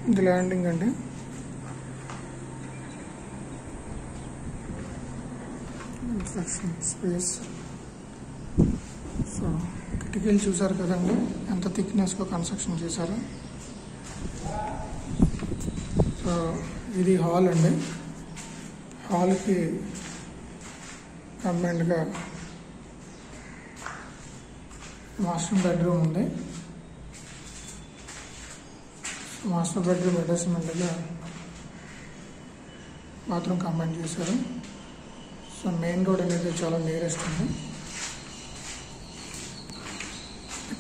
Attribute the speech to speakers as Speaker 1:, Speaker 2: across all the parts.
Speaker 1: ఇది ల్యాండింగ్ అండి. Instruction space. So కిటికీలు చూసారు కదండి ఎంత థిక్నెస్గా కన్స్ట్రక్షన్ చేశారు. సో ఇది హాల్ అండి. హాల్కి కంబైన్డ్గా మాస్టర్ బెడ్రూమ్ ఉంది. మాస్టర్ బెడ్రూమ్ అటాచ్మెంట్గా బాత్రూమ్ కంబైన్ చేశారు. సో మెయిన్ రోడ్ అనేది చాలా నియరెస్ట్ ఉంది.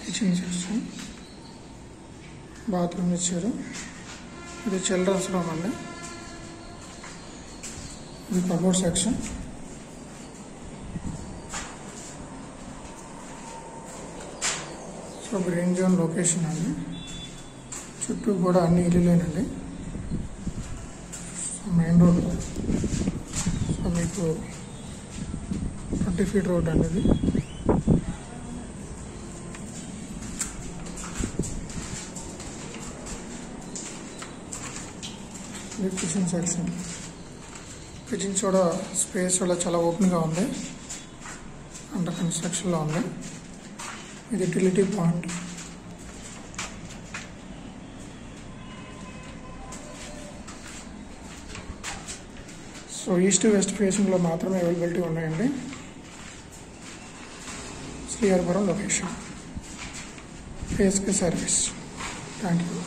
Speaker 1: కిచెన్ సెక్షన్, బాత్రూమ్ ఇచ్చారు. ఇది చిల్డ్రన్స్ రూమ్ అండి. ఇది cupboard section. So green zone location అండి. చుట్టూ కూడా అన్ని ఇల్లులేనండి. So main road. సో మీకు 20 feet రోడ్ అనేది. ఇది కిచెన్ సెక్షన్. కిచెన్ కూడా స్పేస్ కూడా చాలా ఓపెన్గా ఉంది. అండర్ కన్స్ట్రక్షన్లో ఉంది. ఇది utility point. So east west ఫేసింగ్లో మాత్రమే అవైలబిలిటీ ఉన్నాయండి. శ్రీహరిపురం లొకేషన్. ఫేస్కి సర్వీస్. Thank you.